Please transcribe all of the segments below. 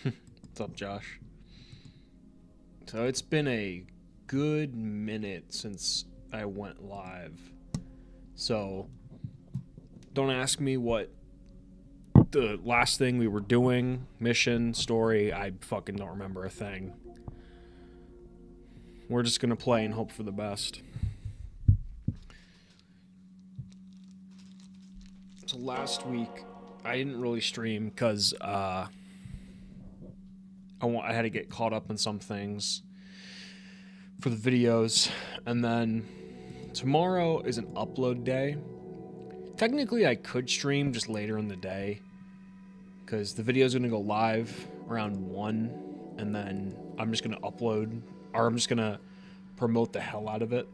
What's up, Josh? So it's been a good minute since I went live. So don't ask me what the last thing we were doing, mission, story. I fucking don't remember a thing. We're just gonna play and hope for the best. So last week I didn't really stream because I had to get caught up in some things for the videos, and then tomorrow is an upload day. Technically I could stream just later in the day because the video is going to go live around 1, and then I'm just going to upload, or I'm just going to promote the hell out of it.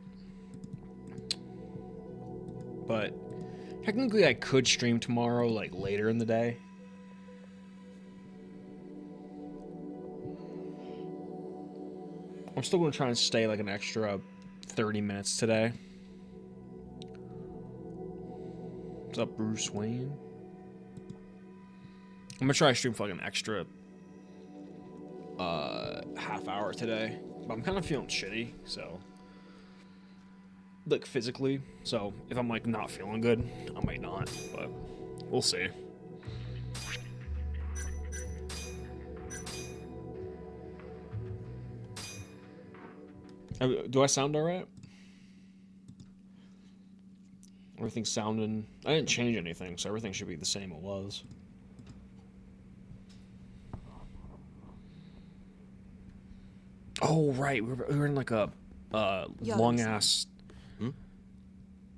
But technically I could stream tomorrow like later in the day. I'm still going to try and stay like an extra 30 minutes today. What's up, Bruce Wayne? I'm going to try to stream for like an extra half hour today. But I'm kind of feeling shitty, so... like physically. So if I'm like not feeling good, I might not, but we'll see. Do I sound all right? Everything's sounding... I didn't change anything, so everything should be the same it was. Oh, right. We were in like a long-ass...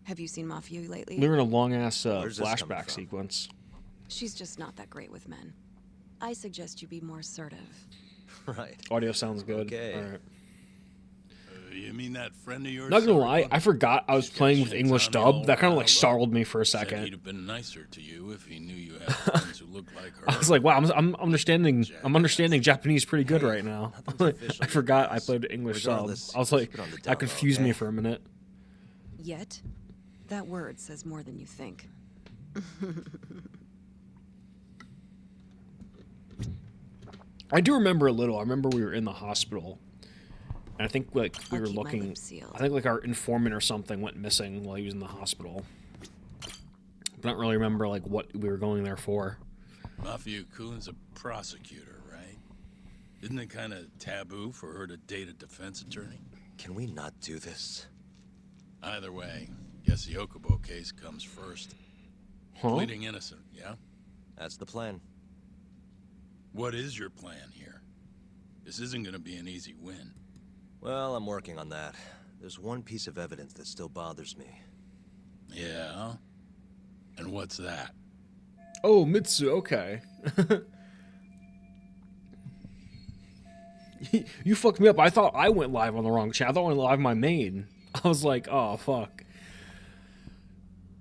Have you seen Mafia lately? We were in a long-ass flashback sequence. She's just not that great with men. I suggest you be more assertive. Right. Audio sounds good. Okay. All right. You mean that friend of yours? Not gonna lie, I forgot I was playing with English dub. That kind of like startled me for a Said second. he'd have been nicer to you if he knew you had friends who looked like her. I was like, wow, I'm understanding Japanese pretty good right now. I forgot I played English sub. I was like, that confused me for a minute. Yet, that word says more than you think. I do remember a little. I remember we were in the hospital, and I think like we were keep my looking. lips sealed. I think like our informant or something went missing while he was in the hospital. But I don't really remember like what we were going there for. Mafia Kulin's a prosecutor, right? Isn't it kind of taboo for her to date a defense attorney? Can we not do this? Either way, guess the Okubo case comes first. Huh? Pleading innocent, yeah? That's the plan. What is your plan here? This isn't going to be an easy win. Well, I'm working on that. There's one piece of evidence that still bothers me. Yeah? And what's that? Oh, Mitsu. Okay. You fucked me up. I thought I went live on the wrong channel. I thought I went live my main. I was like, oh, fuck.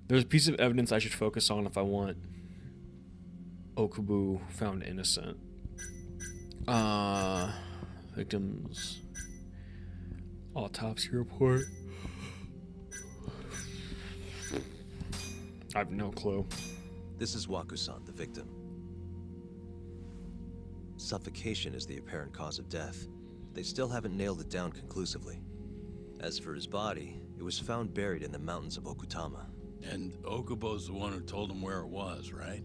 There's a piece of evidence I should focus on if I want Okubo found innocent. Victims. Autopsy report. I have no clue. This is Waku-san, the victim. Suffocation is the apparent cause of death. They still haven't nailed it down conclusively. As for his body, it was found buried in the mountains of Okutama. And Okubo's the one who told him where it was, right?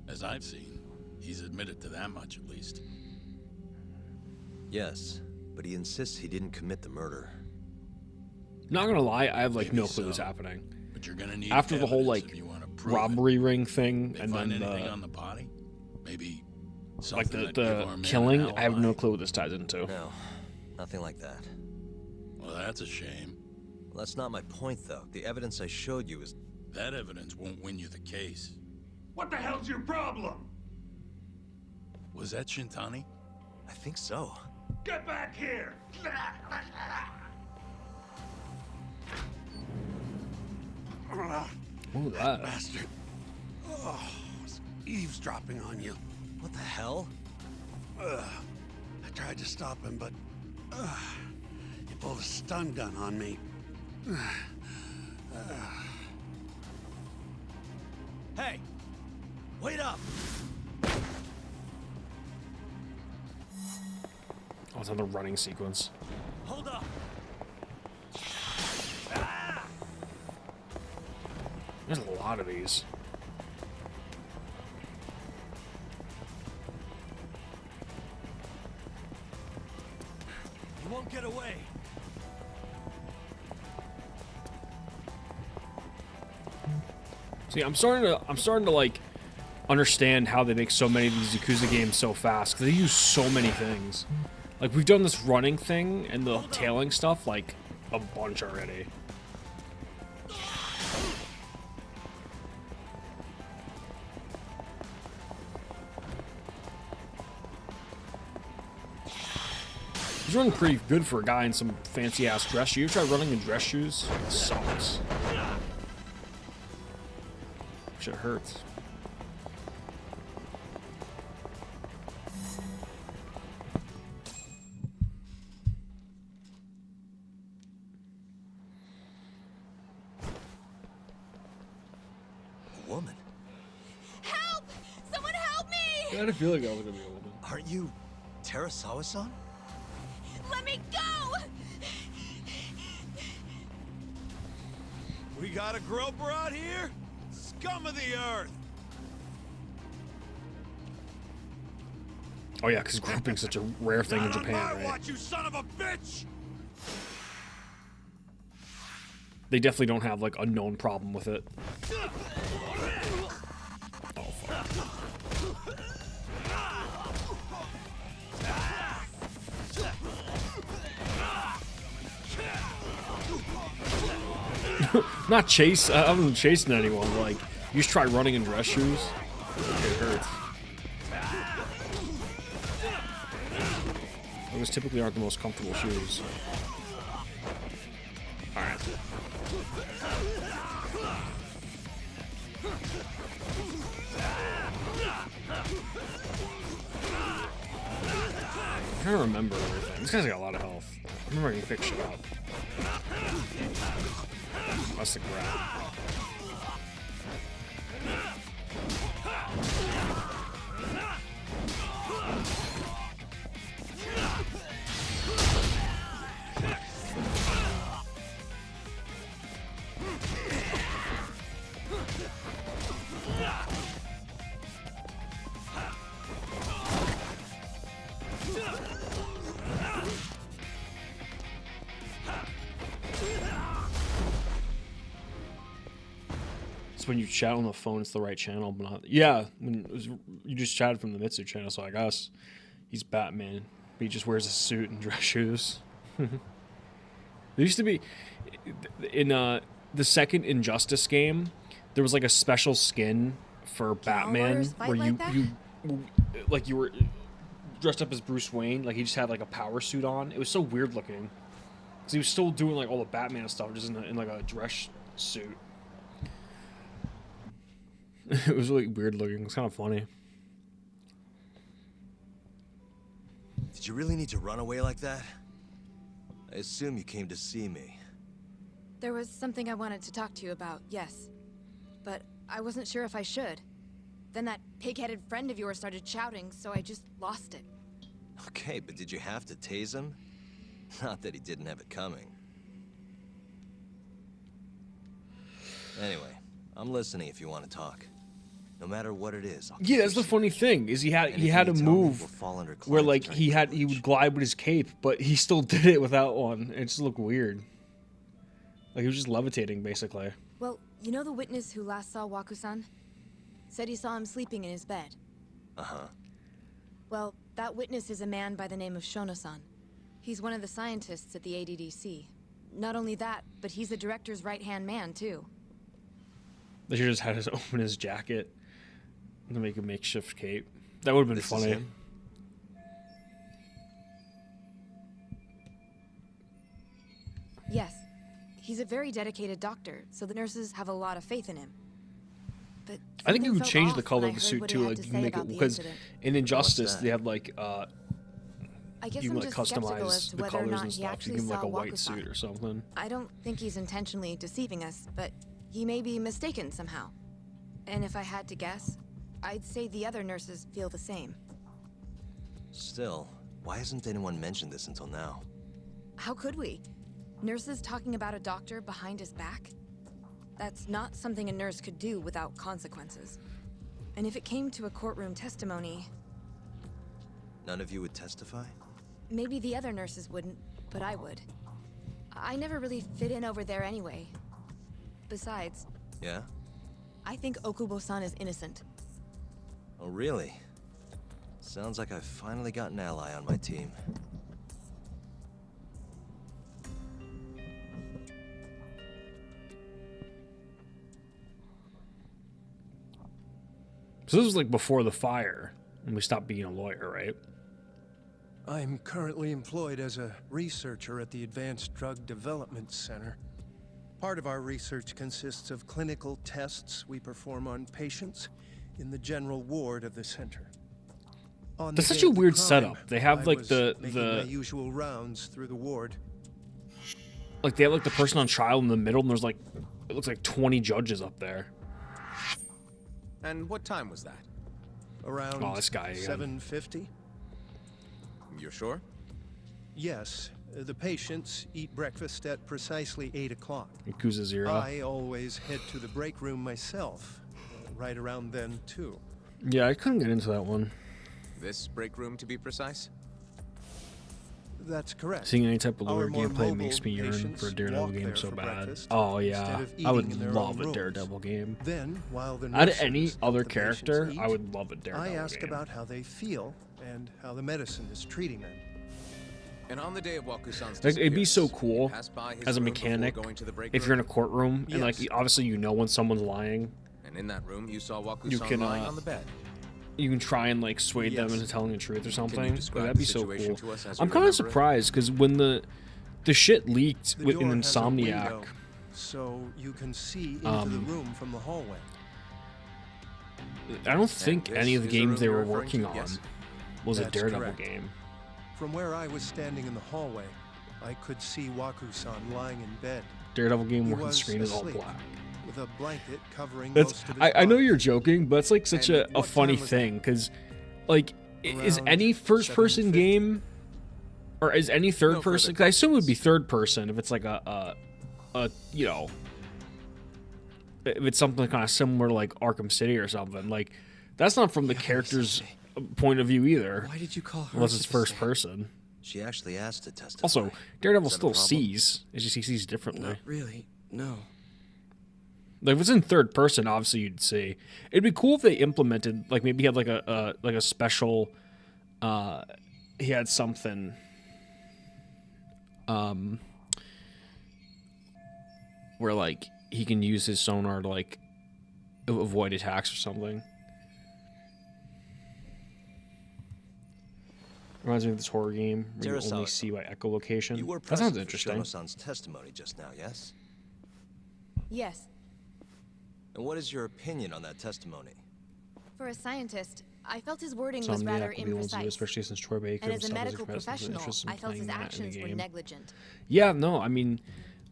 As I've seen, he's admitted to that much at least. Yes, but he insists he didn't commit the murder. Not gonna lie, I have like Maybe no clue what's so. happening. But you're gonna need After the whole evidence like if you want to prove robbery ring thing, They and find then anything the on the body? Maybe like something the that give our man killing. an I have no alibi? clue what this ties into. No, nothing like that. Well, that's a shame. Well, that's not my point, though. The evidence I showed you is... That evidence won't win you the case. What the hell's your problem? Was that Shintani? I think so. Get back here! What was that? Bastard. Oh, it's eavesdropping on you. What the hell? I tried to stop him, but he pulled a stun gun on me. Hey! Wait up! another running sequence. Hold up. There's a lot of these. You won't get away. See, I'm starting to like understand how they make so many of these Yakuza games so fast, because they use so many things. Like, we've done this running thing and the tailing stuff like a bunch already. He's running pretty good for a guy in some fancy ass dress shoes. You ever try running in dress shoes? It sucks. Shit hurts. A woman? Help! Someone help me! I had a feeling I was gonna be a woman. Aren't you Terasawa-san? Let me go! We got a groper out here? Scum of the earth! Oh yeah, because grouping's such a rare thing in Not on Japan, my right? watch, you son of a bitch! They definitely don't have like a known problem with it. Oh fuck. Not chase. I wasn't chasing anyone. Like, you just try running in dress shoes. It hurts. Those typically aren't the most comfortable shoes. All right. I'm trying to remember everything. This guy's got a lot of health. I remember I can pick shit up. That's the grab. It's when you chat on the phone, it's the right channel, but not. Yeah, when it was, you just chatted from the Mitsu channel, so I guess he's Batman. He just wears a suit and dress shoes. There used to be in the second Injustice game, there was like a special skin for Batman lawyers fight where like that? you were dressed up as Bruce Wayne, like he just had like a power suit on. It was so weird looking because he was still doing like all the Batman stuff, just in like a dress suit. It was really weird looking. It's kind of funny. Did you really need to run away like that? I assume you came to see me. There was something I wanted to talk to you about, yes. But I wasn't sure if I should. Then that pig-headed friend of yours started shouting, so I just lost it. Okay, but did you have to tase him? Not that he didn't have it coming. Anyway, I'm listening if you want to talk. No matter what it is. Yeah, that's the funny thing is he had a Anything you tell me move will fall under where Clyde's like attorney he would privilege. glide with his cape, but he still did it without one. It just looked weird. Like he was just levitating basically. Well, you know the witness who last saw Waku-san? Said he saw him sleeping in his bed. Uh-huh. Well, that witness is a man by the name of Shono-san. He's one of the scientists at the ADDC. Not only that, but he's the director's right-hand man, too. They should just had his open his jacket to make a makeshift cape. That would have been This is funny. him? Yes. He's a very dedicated doctor, so the nurses have a lot of faith in him. But I think you something could felt change off the color when of I the heard suit what he too. had Like to you say can make about it the because incident. in Injustice that? they have like I guess you I'm can like just skeptical as customize to the whether or colors not and he stuff. You actually give him like saw a white Waku-san. suit or something. I don't think he's intentionally deceiving us, but he may be mistaken somehow. And if I had to guess, I'd say the other nurses feel the same. Still, Why hasn't anyone mentioned this until now? How could we? Nurses talking about a doctor behind his back? That's not something a nurse could do without consequences. And if it came to a courtroom testimony, None of you would testify? maybe the other nurses wouldn't, but I would. I never really fit in over there anyway. Besides, Yeah? I think Okubo-san is innocent. Oh, really? Sounds like I've finally got an ally on my team. So this was like before the fire, and we stopped being a lawyer, right? I'm currently employed as a researcher at the Advanced Drug Development Center. Part of our research consists of clinical tests we perform on patients in the general ward of the center. On the That's such day a of the weird crime, setup. They have I like was the making my usual rounds through the ward. like they have like the person on trial in the middle, and there's like it looks like 20 judges up there. And what time was that? Around Oh, this guy again. 7:50. You're sure? Yes, the patients eat breakfast at precisely 8 o'clock. Yakuza 0. I always head to the break room myself, right around then too. Yeah, I couldn't get into that one. This break room, to be precise? That's correct. Seeing any type of Our lawyer more gameplay makes me mobile yearn patients for a Daredevil walk game there so for bad. breakfast Oh instead yeah, of I would eating in their love own a rooms. Daredevil game. Then, while the Out of nurses any help other the patients character, eat, I would love a Daredevil I ask game. about how they feel and how the medicine is treating them. And on the day of Wakusan's Like, it'd be so disappearance, cool you passed by his as a room before mechanic going to the break if you're in a room? courtroom and like Yes. obviously you know when someone's lying. And in that room, you saw You Wakusan can, lying on the bed. You can try and like sway them Yes. into telling the truth or something. Can you Like, describe that'd the be so situation cool. to us as you I'm kind remember of it? surprised because when the shit leaked The in door has a Insomniac, window, so you can see into the room from the hallway. I don't think this any of the is the games room they you're were referring working to, on yes? was a That's Daredevil correct. game. From where I was standing in the hallway, I could see Waku-san lying in bed Daredevil game He where the was screen is all asleep. black. with a blanket covering That's most of his I know body. you're joking, but it's like such And a what funny time was that? thing because like is Around any first person 7:50. game or is any third No person? further 'Cause I assume it would be third person if it's like a you know if it's something kind of similar to like Arkham City or something. Like that's not from the character's point of view either, Why did you call her? unless it's first person. She actually asked to testify. Also, Daredevil Is that a still problem? sees. It's just he sees differently. Not really, no. Like if it's in third person, obviously you'd see. It'd be cool if they implemented like maybe he had like a special. He had something. Where like he can use his sonar to like avoid attacks or something. Reminds me of this horror game where you only Terasawa, see by echolocation. You were That sounds present for interesting. Shono-san's testimony just now, yes? Yes. And what is your opinion on that testimony? For a scientist, I felt his wording was rather Insomniac would be able to do, imprecise. especially since Troy Baker And and as a stuff medical is professional, interested in I felt his playing that in the actions were game. negligent. Yeah, no, I mean,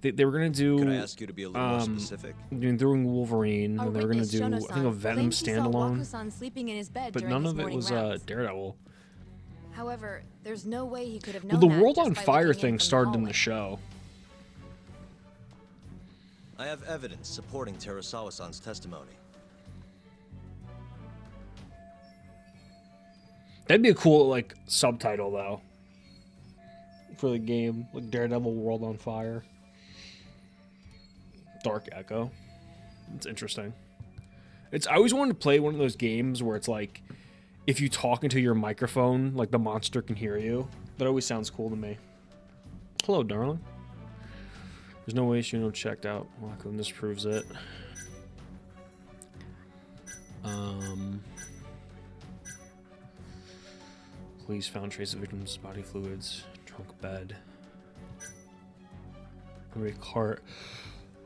they were gonna do. Could I ask you to be a little more specific? Doing Wolverine, Our and they were gonna witness, do I Shono-san, think a Venom claims he saw standalone, Waku-san sleeping in his bed but during none his of it morning was rounds. Daredevil. However, there's no way he could have Well, known the that World just on by Fire looking in thing from started in hallway. the show. I have evidence supporting Terasawa-san's testimony. That'd be a cool like subtitle though for the game, like Daredevil World on Fire. Dark Echo. It's interesting. I always wanted to play one of those games where it's like if you talk into your microphone, like the monster can hear you. That always sounds cool to me. Hello, darling. There's no way she checked out. Welcome, this proves it. Police found trace of victim's body fluids, trunk bed. Every cart.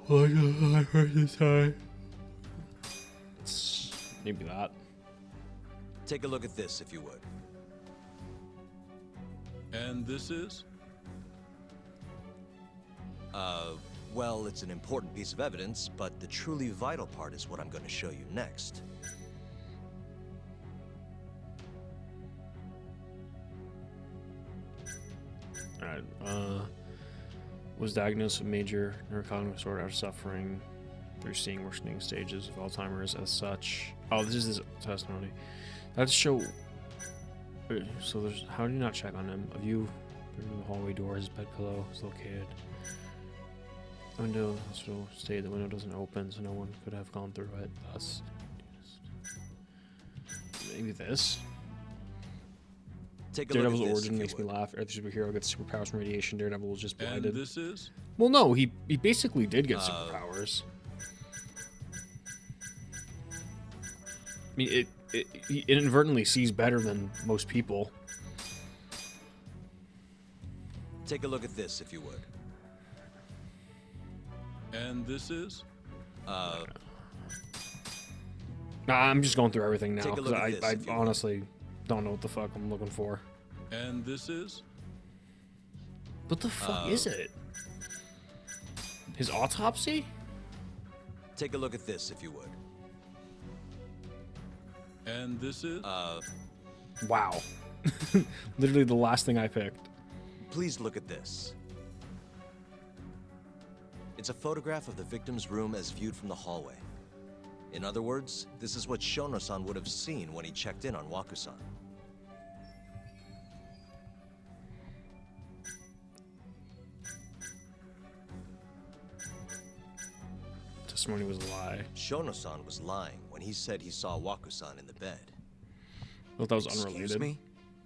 What have I heard this time? Maybe that. Take a look at this, if you would. And this is? Well, it's an important piece of evidence, but the truly vital part is what I'm going to show you next. Alright, was diagnosed with major neurocognitive disorder after suffering through seeing worsening stages of Alzheimer's as such. Oh, this is his testimony. Let's show. So there's. How do you not check on him? A view through the hallway door. His bed pillow is located. Window. Hospital stated the window doesn't open, so no one could have gone through it. Thus, maybe this. Take a Daredevil's look at this, origin if makes me you would. laugh. Every superhero gets superpowers from radiation. Daredevil was just blinded. And this is? Well, no, he basically did get superpowers. I mean, he inadvertently sees better than most people. Take a look at this, if you would. And this is? Nah, I'm just going through everything now Take a because look at this, I if you would. honestly don't know what the fuck I'm looking for. And this is? What the fuck is it? His autopsy? Take a look at this, if you would. And this is? Wow. Literally the last thing I picked. Please look at this. It's a photograph of the victim's room as viewed from the hallway. In other words, this is what Shono-san would have seen when he checked in on Waku-san. Testimony was a lie. Shono-san was lying when he said he saw Waku-san in the bed. I thought that was Excuse unrelated. me?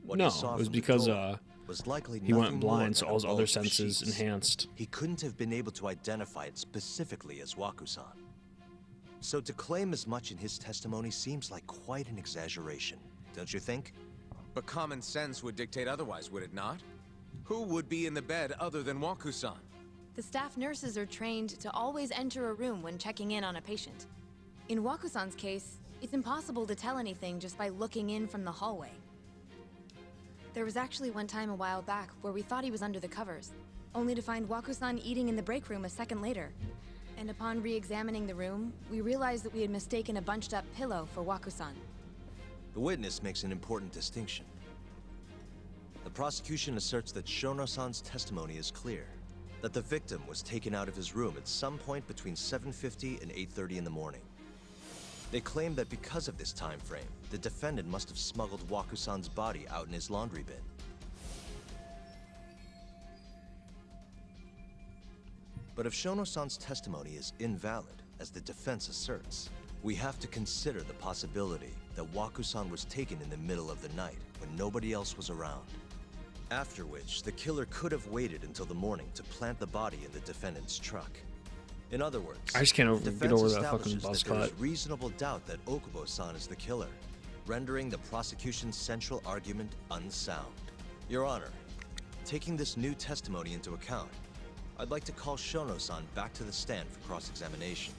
What No, he saw it was from the because door was likely he went nothing more blind, so than all his a other bulk of senses sheets. enhanced. He couldn't have been able to identify it specifically as Waku-san. So to claim as much in his testimony seems like quite an exaggeration, don't you think? But common sense would dictate otherwise, would it not? Who would be in the bed other than Waku-san? The staff nurses are trained to always enter a room when checking in on a patient. In Waku-san's case, it's impossible to tell anything just by looking in from the hallway. There was actually one time a while back where we thought he was under the covers, only to find Waku-san eating in the break room a second later. And upon re-examining the room, we realized that we had mistaken a bunched-up pillow for Waku-san. The witness makes an important distinction. The prosecution asserts that Shono-san's testimony is clear, that the victim was taken out of his room at some point between 7:50 and 8:30 in the morning. They claim that because of this time frame, the defendant must have smuggled Waku-san's body out in his laundry bin. But if Shono-san's testimony is invalid, as the defense asserts, we have to consider the possibility that Waku-san was taken in the middle of the night when nobody else was around. After which, the killer could have waited until the morning to plant the body in the defendant's truck. In other words, I just can't the get defense over that fucking establishes buzz that there is cut. reasonable doubt that Okubo-san is the killer, rendering the prosecution's central argument unsound. Your Honor, taking this new testimony into account, I'd like to call Shono-san back to the stand for cross-examination.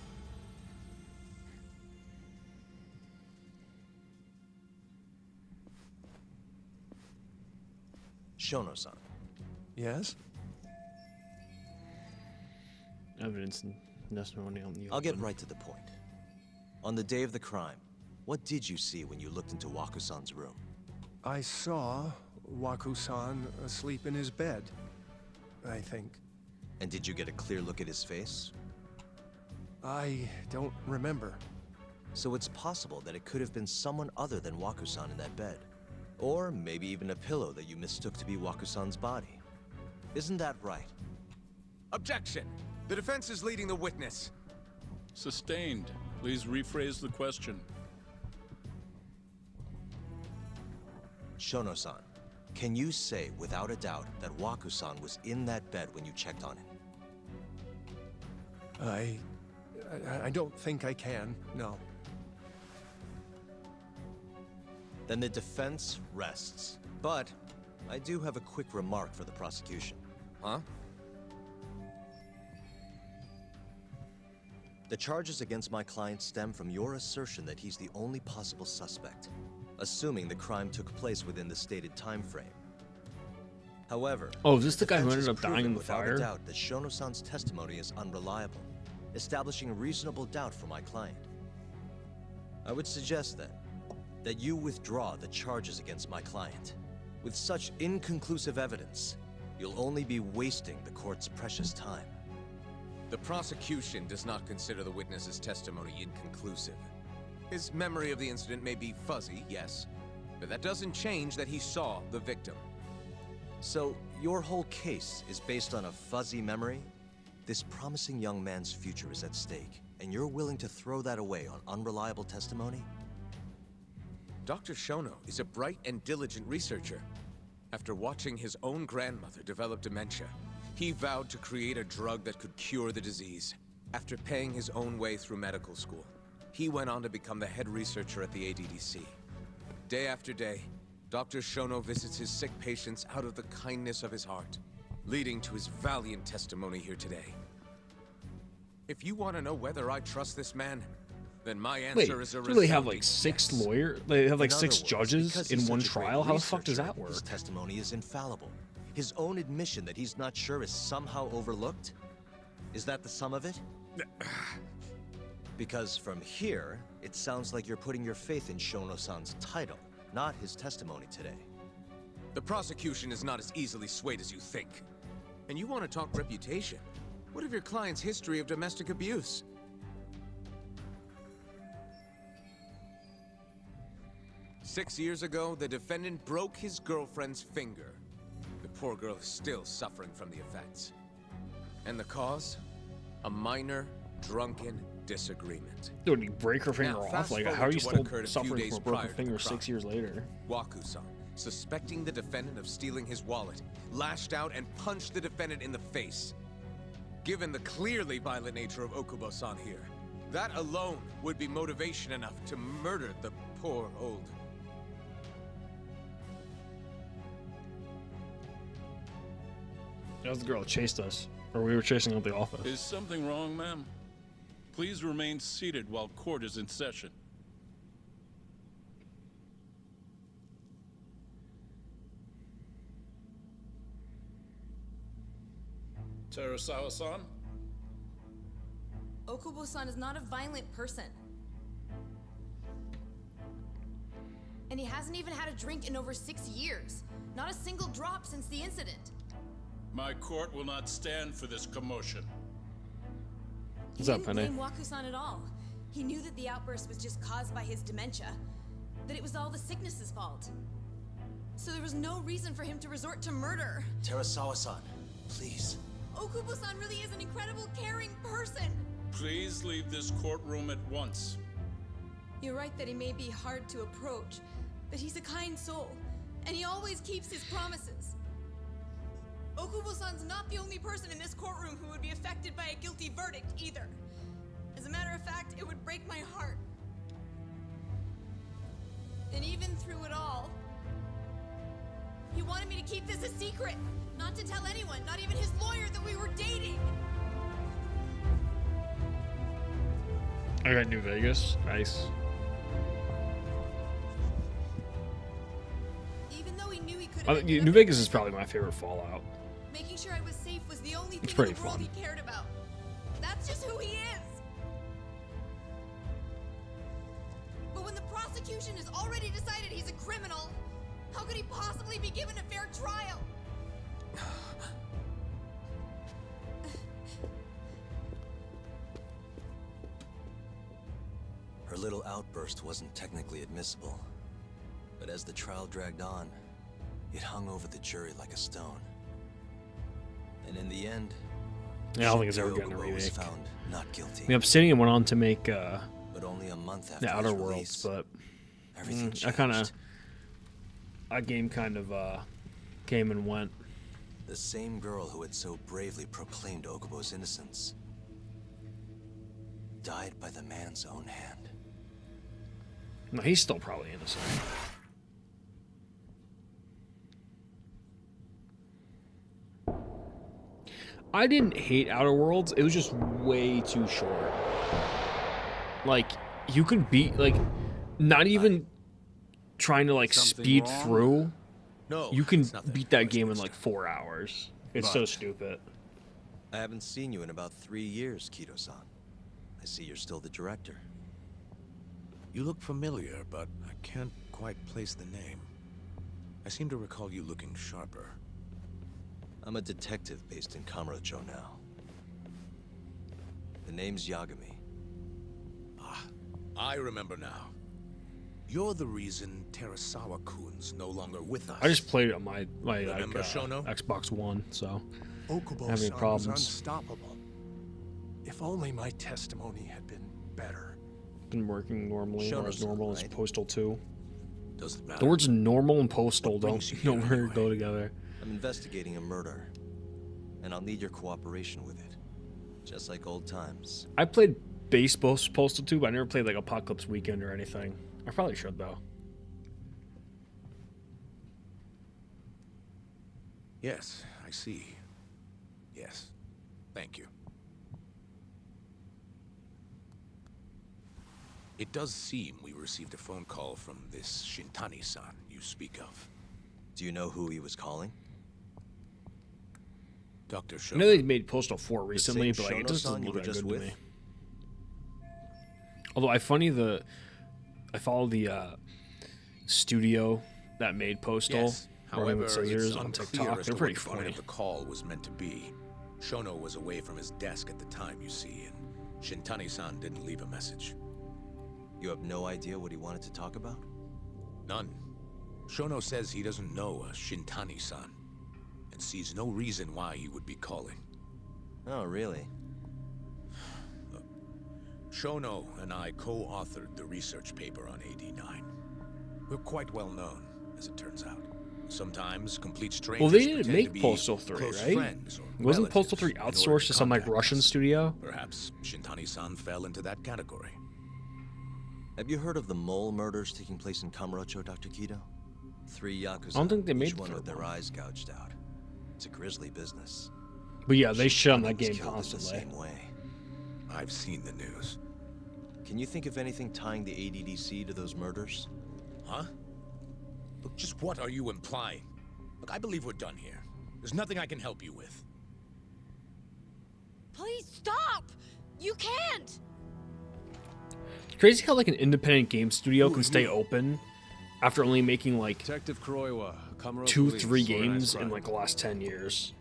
Shono-san. Yes? Evidence and testimony on the I'll get open. right to the point. On the day of the crime, what did you see when you looked into Waku-san's room? I saw Waku-san asleep in his bed, I think. And did you get a clear look at his face? I don't remember. So it's possible that it could have been someone other than Waku-san in that bed. Or maybe even a pillow that you mistook to be Waku-san's body. Isn't that right? Objection! The defense is leading the witness. Sustained. Please rephrase the question. Shono-san, can you say without a doubt that Waku-san was in that bed when you checked on him? I don't think I can, no. Then the defense rests. But I do have a quick remark for the prosecution. Huh? The charges against my client stem from your assertion that he's the only possible suspect, assuming the crime took place within the stated time frame. However, Oh, is this the guy who defense ended has up dying in proven the without a fire? doubt that Shono-san's testimony is unreliable, establishing reasonable doubt for my client. I would suggest then that you withdraw the charges against my client. With such inconclusive evidence, you'll only be wasting the court's precious time. The prosecution does not consider the witness's testimony inconclusive. His memory of the incident may be fuzzy, yes, but that doesn't change that he saw the victim. So, your whole case is based on a fuzzy memory? This promising young man's future is at stake, and you're willing to throw that away on unreliable testimony? Dr. Shono is a bright and diligent researcher. After watching his own grandmother develop dementia, he vowed to create a drug that could cure the disease. After paying his own way through medical school, he went on to become the head researcher at the ADDC. Day after day, Dr. Shono visits his sick patients out of the kindness of his heart, leading to his valiant testimony here today. If you want to know whether I trust this man, then my answer is a do they have like resounding six yes. lawyers? They have like In other six words, judges because in he's one such a great trial? How the fuck does researcher, that work? His testimony is infallible. His own admission that he's not sure is somehow overlooked? Is that the sum of it? Because from here, it sounds like you're putting your faith in Shono-san's title, not his testimony today. The prosecution is not as easily swayed as you think. And you want to talk reputation? What of your client's history of domestic abuse? Six years ago, the defendant broke his girlfriend's finger. The poor girl is still suffering from the effects. And the cause? A minor, drunken disagreement. Dude, you break her finger Now, off? fast Like, forward how are to you what still occurred a few suffering days from a broken prior to the finger crime. 6 years later? Waku-san, suspecting the defendant of stealing his wallet, lashed out and punched the defendant in the face. Given the clearly violent nature of Okubo-san here, that alone would be motivation enough to murder the poor old... That was the girl that chased us. Or we were chasing out the office. Is something wrong, ma'am? Please remain seated while court is in session. Terasawa-san? Okubo-san is not a violent person. And he hasn't even had a drink in over 6 years. Not a single drop since the incident. My court will not stand for this commotion. He What's up, didn't Penny? blame Waku-san at all. He knew that the outburst was just caused by his dementia. That it was all the sickness's fault. So there was no reason for him to resort to murder. Terasawa-san, please. Okubo-san really is an incredible, caring person. Please leave this courtroom at once. You're right that he may be hard to approach, but he's a kind soul, and he always keeps his promises. Okubo-san's not the only person in this courtroom who would be affected by a guilty verdict, either. As a matter of fact, it would break my heart. And even through it all, he wanted me to keep this a secret, not to tell anyone, not even his lawyer, that we were dating. I got New Vegas. Nice. Even though he knew he could New Vegas is probably my favorite Fallout. making sure I was safe was the only thing pretty in the world fun. he cared about. That's just who he is. But when the prosecution has already decided he's a criminal, how could he possibly be given a fair trial? Her little outburst wasn't technically admissible, but as the trial dragged on, it hung over the jury like a stone. And in the end, Yeah, I don't think it's ever Shinji getting a Okubo was remake. found not guilty. The Obsidian went on to make But only a month after the Outer his Worlds, release, but everything that game kind of came and went. The same girl who had so bravely proclaimed Okubo's innocence died by the man's own hand. No, he's still probably innocent. I didn't hate Outer Worlds. It was just way too short. Like, you could beat, like, not even trying to, like, Something speed wrong? through. No, You can it's nothing. beat that Where's game in, Brewster? like, 4 hours. It's so But- stupid. I haven't seen you in about 3 years, Kido-san. I see you're still the director. You look familiar, but I can't quite place the name. I seem to recall you looking sharper. I'm a detective based in Kamurocho now. The name's Yagami. Ah, I remember now. You're the reason Terasawa-kun's no longer with us. I just played it on my Remember Shono? Xbox One, so I don't have any Okubo-san was problems. unstoppable. If only my testimony had been better. Been working normally, or as Shono-san, normal as right? Postal 2. Doesn't matter. The words normal and postal What don't brings you here nowhere anyway? go together. I'm investigating a murder, and I'll need your cooperation with it. Just like old times. I played base Postal 2, but I never played like Apocalypse Weekend or anything. I probably should though. Yes, I see. Yes. Thank you. It does seem we received a phone call from this Shintani-san you speak of. Do you know who he was calling? Dr. I Shono. know they made Postal 4 recently, same but like, it just Shono-san doesn't you look were that just good to with? me. Although I follow the studio that made Postal. Yes. working However, with scissors it's on unclear TikTok. as They're to pretty what the point funny. of the call was meant to be. Shono was away from his desk at the time, you see, and Shintani-san didn't leave a message. You have no idea what he wanted to talk about? None. Shono says he doesn't know a Shintani-san, and sees no reason why he would be calling. Oh, really? Shono and I co-authored the research paper on AD9. We're quite well known, as it turns out. Sometimes complete strangers Well, they didn't pretend make to be Postal 3, close right? friends or Wasn't Postal 3 relatives in order outsourced to to some like contact Russian us. studio? Perhaps Shintani-san fell into that category. Have you heard of the mole murders taking place in Kamurocho, Dr. Kido? 3 Yakuza, I don't think they made each the one third with their one. eyes gouged out. It's a grisly business. But yeah, they shit on that Shintani was game killed in the constantly. same way. I've seen the news. Can you think of anything tying the ADDC to those murders? Huh? Look, just what are you implying? Look, I believe we're done here. There's nothing I can help you with. Please stop! You can't! Crazy how like an independent game studio can stay open after only making like Detective Kuroiwa, Kamurocho 2-3 Police, games organized in crime. like the last 10 years.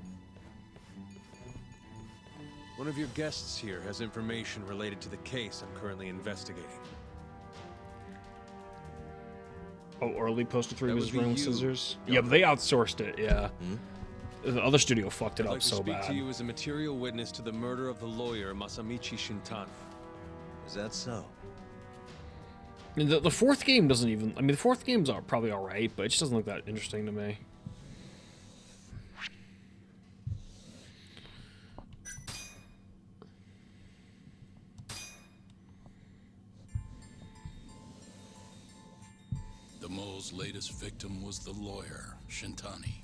One of your guests here has information related to the case I'm currently investigating. Oh, early Postal 3 That was would be running you, scissors? Yoko. Yeah, but they outsourced it, yeah. The other studio fucked it I'd up like to so speak bad. to you as a material witness to the murder of the lawyer Masamichi Shintani. Is that so? I mean, the fourth game doesn't even... I mean, the fourth game's probably alright, but it just doesn't look that interesting to me. The mole's latest victim was the lawyer, Shintani.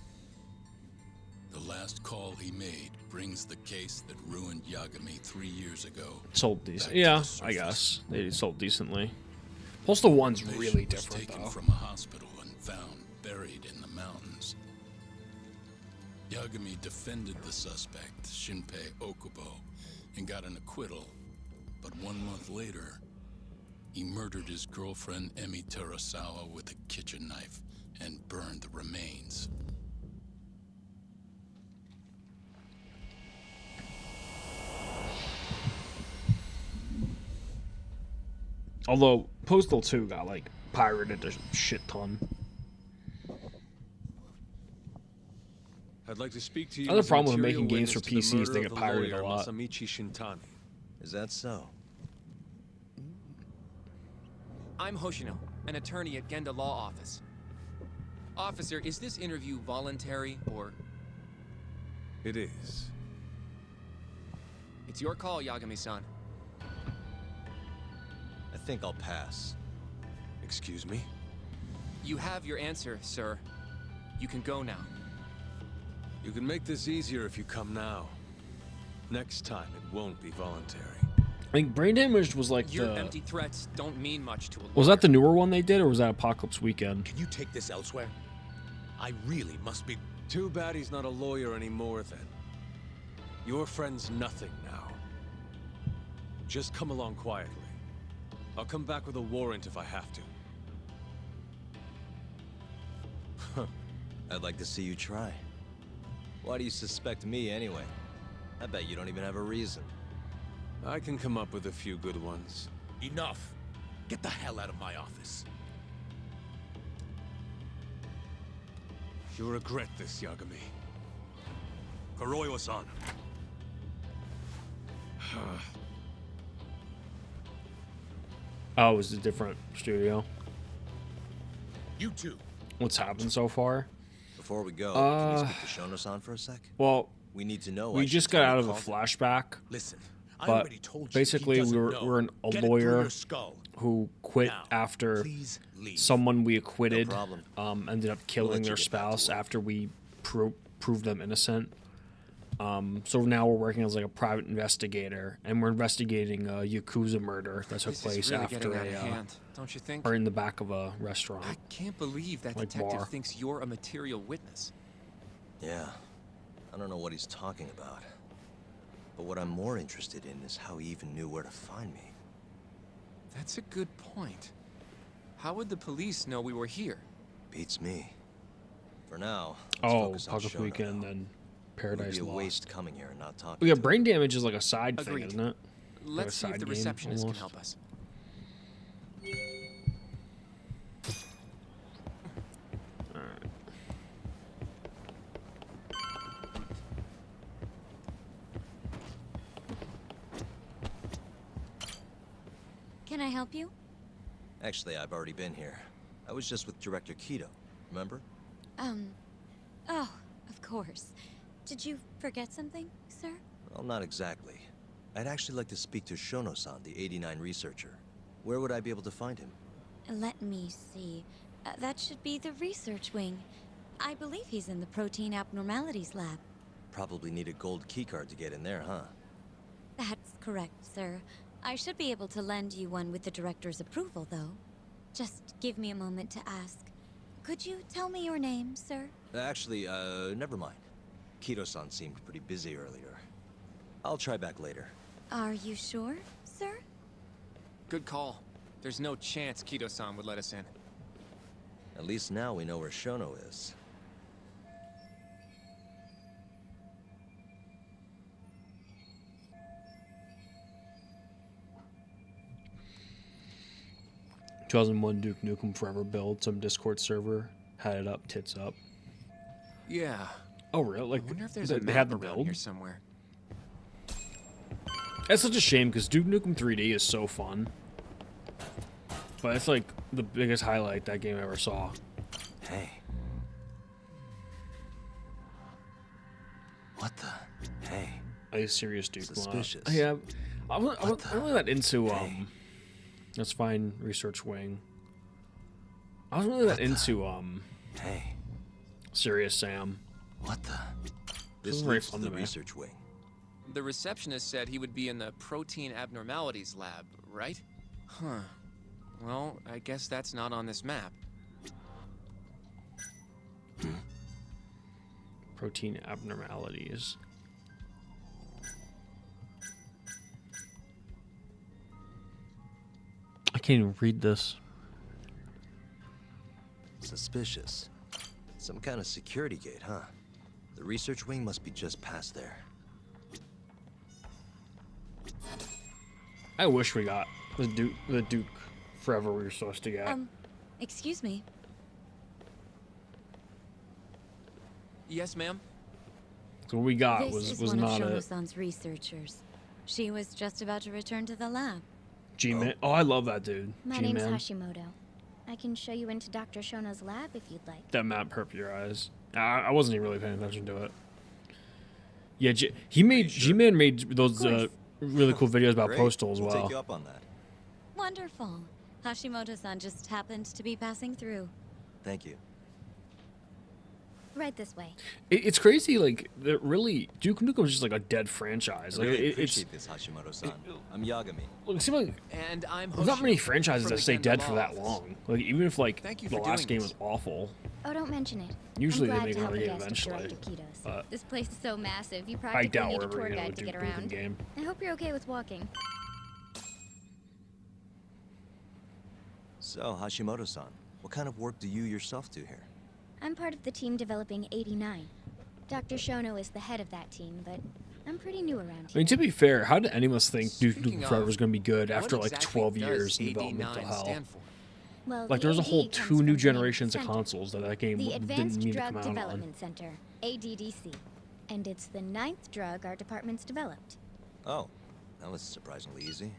The last call he made brings the case that ruined Yagami 3 years ago. Sold decent. back to Yeah, the I surface. guess. They sold decently. Postal 1's The really patient was different, taken though. from a hospital and found buried in the mountains. Yagami defended the suspect, Shinpei Okubo, and got an acquittal. But 1 month later, he murdered his girlfriend Emi Terasawa with a kitchen knife and burned the remains. Although, Postal 2 got, like, pirated a shit ton. I'd like to speak to you. Other as a problem with material making games witness for to the PCs, murder they of get the pirated lawyer a lot. Masamichi Shintani. Is that so? I'm Hoshino, an attorney at Genda Law Office. Officer, is this interview voluntary or... It is. It's your call, Yagami-san. I think I'll pass. Excuse me? You have your answer, sir. You can go now. You can make this easier if you come now. Next time, it won't be voluntary. I think Brain Damaged was like Your the... empty threats don't mean much to a lawyer. Was that the newer one they did, or was that Apocalypse Weekend? Can you take this elsewhere? I really must be... Too bad he's not a lawyer anymore, then. Your friend's nothing now. Just come along quietly. I'll come back with a warrant if I have to. I'd like to see you try. Why do you suspect me anyway? I bet you don't even have a reason. I can come up with a few good ones. Enough. Get the hell out of my office. You'll regret this, Yagami. Kuroyo-san. Oh, it was a different studio. You two. What's happened so far? Before we go, can you speak to Shono-san for a sec? Well, We need to know. we just got out of a flashback. Listen, I But already told you basically, he doesn't we're know. a Get it through lawyer your skull. who quit Now, after please leave. someone we acquitted No problem. ended up let killing you their get back to spouse work. after we proved them innocent. So now we're working as like a private investigator, and we're investigating a Yakuza murder that took This place is really after getting out of a hand, don't you think? or in the back of a restaurant. I can't believe that Like detective bar. thinks you're a material witness. Yeah. I don't know what he's talking about. But what I'm more interested in is how he even knew where to find me. That's a good point. How would the police know we were here? Beats me. For now, let's Oh, focus on Puckle Shono, Weekend, though. then It would Paradise be a Lost. waste coming here and not talking Oh, yeah, to him. brain damage is like a side Agreed. thing, isn't it? Let's see if side the game, receptionist can almost. help us. Alright. Can I help you? Actually, I've already been here. I was just with Director Kido, remember? Oh, of course. Did you forget something, sir? Well, not exactly. I'd actually like to speak to Shono-san, the 89 researcher. Where would I be able to find him? Let me see. That should be the research wing. I believe he's in the protein abnormalities lab. Probably need a gold keycard to get in there, huh? That's correct, sir. I should be able to lend you one with the director's approval, though. Just give me a moment to ask. Could you tell me your name, sir? Actually, never mind. Kido-san seemed pretty busy earlier. I'll try back later. Are you sure, sir? Good call. There's no chance Kido-san would let us in. At least now we know where Shono is. In 2001 Duke Nukem Forever build, some Discord server had it up, tits up. Yeah. Oh, really? Like, I wonder if there's they, a they map had the around build? here somewhere. That's such a shame because Duke Nukem 3D is so fun. But it's like the biggest highlight that game ever saw. Hey. What the? Hey. A serious Duke. Suspicious. Yeah, I'm really not into Hey. That's fine. Research wing. I was really not into Hey. Serious Sam. What the? This This is very leads to fun the to me. research wing. The receptionist said he would be in the protein abnormalities lab, right? Huh. Well, I guess that's not on this map. Protein abnormalities. I can't even read this. Suspicious. Some kind of security gate, huh? The research wing must be just past there. I wish we got the Duke Forever we were supposed to get. Excuse me. Yes, ma'am? So what we got This was is one not of a Shono-san's researchers. She was just about to return to the lab. G-Man. Oh, I love that dude. My name's G-Man. Hashimoto. I can show you into Dr. Shono's lab if you'd like. That map hurt your eyes. I wasn't even really paying attention to it. Yeah, G-Man made those really cool videos about Great. Postal as We'll well. take you up on that. Wonderful. Hashimoto-san just happened to be passing through. Thank you. Right this way. It's crazy, like, that really, Duke Nukem is just like a dead franchise. I Like, really it's appreciate this, Hashimoto-san. I'm Yagami. Look, it seems like And I'm there's not many Hoshino franchises from that the stay Genda dead Law for that Office. long. Like, even if, like, Thank you the for last doing game this. was awful. Oh, don't mention it. Usually they I'm glad make to help another a game guest of eventually. Director Kido's. But This place is so massive, you I practically doubt need we're a ever tour gonna get a guide to Duke get Nukem around. game. I hope you're okay with walking. So, Hashimoto-san, what kind of work do you yourself do here? I'm part of the team developing 89. Dr. Shono is the head of that team, but I'm pretty new around I here. mean, to be fair, how did any of us think Duke Speaking Nukem Forever of, was going to be good what after like exactly 12 does years in AD9 developmental hell? stand for? Well, Like, the there's a whole AD comes 2 new from the name generations of Center, consoles that game the didn't Advanced mean to Drug come out on. Development Center, ADDC. And it's the 9th drug our department's developed. Oh, that was surprisingly easy.